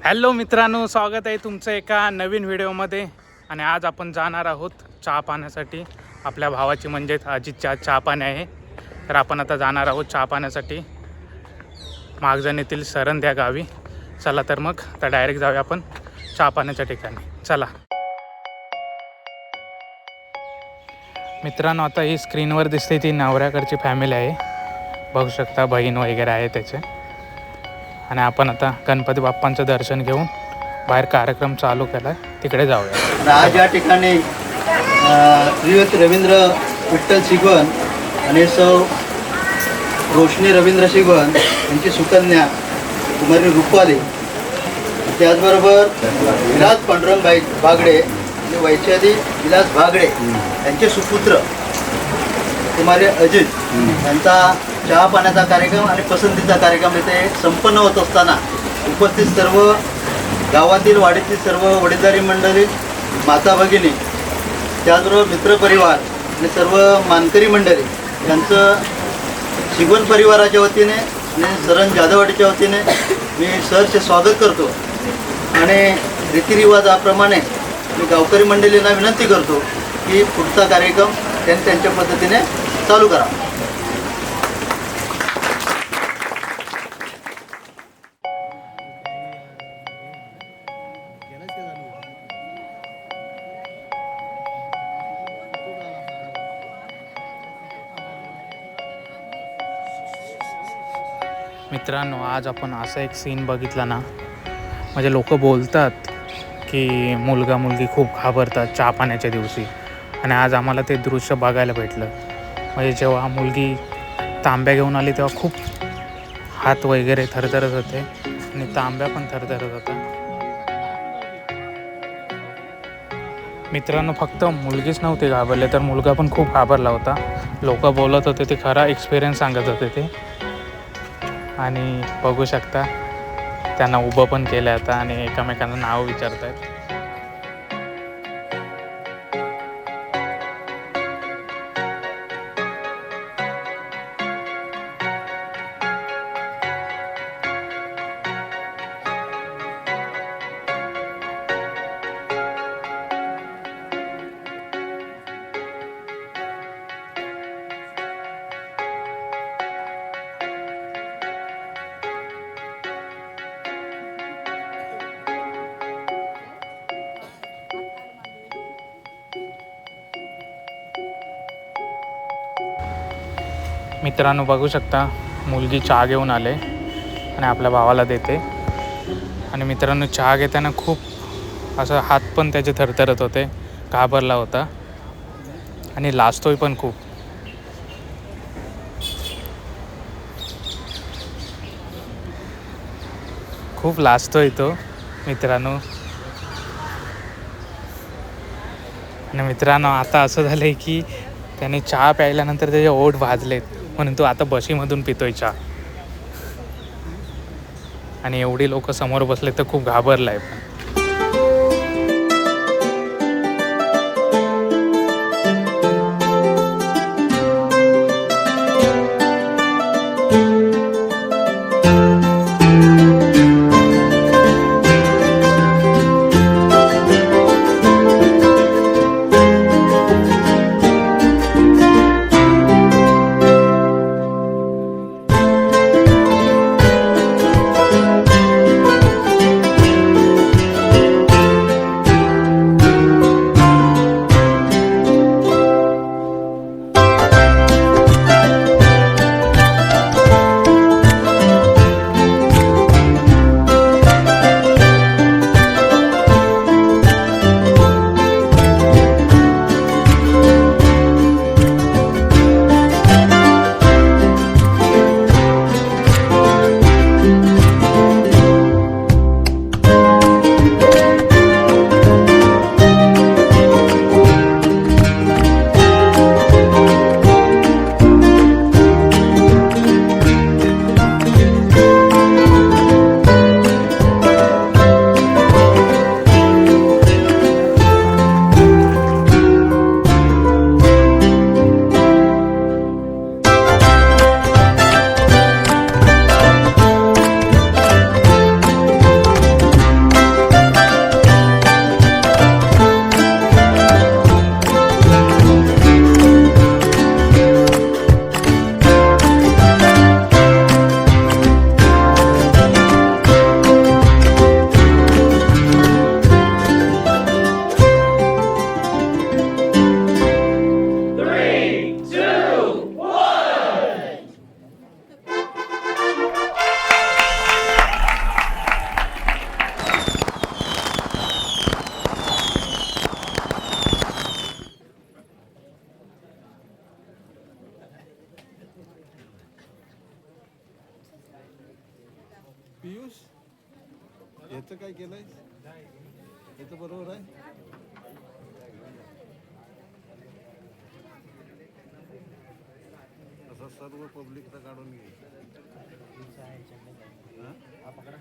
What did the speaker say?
Hello मित्रांनो, स्वागत आहे तुमचं एका नवीन व्हिडिओमध्ये. आणि आज आपण जाणार आहोत चहा पाण्यासाठी. आपल्या भावाची म्हणजेच अजितच्या चहा पाणी आहे. तर आपण आता जाणार आहोत चहा पाण्यासाठी मागजण येथील सरंद्या गावी. चला तर मग आता डायरेक्ट जाऊया आपण चहा पाण्याच्या ठिकाणी. चला मित्रांनो, आता ही स्क्रीनवर दिसते ती नवऱ्याकडची फॅमिली आहे. बघू शकता बहीण वगैरे आहे त्याचे. आणि आपण आता गणपती बाप्पांचं दर्शन घेऊन बाहेर कार्यक्रम चालू केला आहे, तिकडे जाऊया. आज या ठिकाणी श्रीयुत रवींद्र विठ्ठल शिगवण आणि सौ रोशनी रवींद्र शिगवण यांची सुकन्या कुमारी रुपाली, त्याचबरोबर विलास पांडुरंग बागडे आणि वैशाली विलास बागडे यांचे सुपुत्र कुमारी अजित यांचा चहा पाण्याचा कार्यक्रम आणि पसंतीचा कार्यक्रम इथे संपन्न होत असताना उपस्थित सर्व गावातील वाडीतील सर्व वडीलधारी मंडळी, माता भगिनी, त्याचबरोबर मित्रपरिवार आणि सर्व मानकरी मंडळी यांचं शिगवण परिवाराच्या वतीने आणि सरण जाधववाडीच्या वतीने मी सहर्ष स्वागत करतो. आणि रीतिरिवाजाप्रमाणे मी गावकरी मंडळींना विनंती करतो की पुढचा कार्यक्रम त्यांनी त्यांच्या पद्धतीने चालू करा. मित्रांनो, आज आपण असा एक सीन बघितला ना, म्हणजे लोक बोलतात की मुलगा मुलगी खूप घाबरतात चहा पाण्याच्या दिवशी. आणि आज आम्हाला ते दृश्य बघायला भेटलं. म्हणजे जेव्हा मुलगी तांब्या घेऊन आली तेव्हा खूप हात वगैरे थरथरत होते आणि तांब्या पण थरथरत होता. मित्रांनो, फक्त मुलगीच नव्हती घाबरले तर मुलगा पण खूप घाबरला होता. लोक बोलत होते, ते खरा एक्सपिरियन्स सांगत होते ते. आणि बघू शकता त्यांना उभं पण केलं आता आणि एकमेकांना नाव विचारत आहेत. मित्रांनो, बघू शकता मुलगी चहा घेऊन आले आणि आपल्या भावाला देते. आणि मित्रांनो, चहा घेताना खूप असं हात पण त्याचे थरथरत होते, घाबरला होता आणि लाजतोय पण खूप. खूप लाजतोय तो मित्रांनो. आणि मित्रांनो, आता असं झालं आहे की त्याने चहा प्यायल्यानंतर त्याचे ओठ भाजलेत, म्हणून तो आता बशीमधून पितोय चहा. आणि एवढी लोक समोर बसले तर खूप घाबरलाय पण. याचं काय केलंय याचं बरोबर आहे असं सर्व पब्लिकचा काढून घे हा पकडा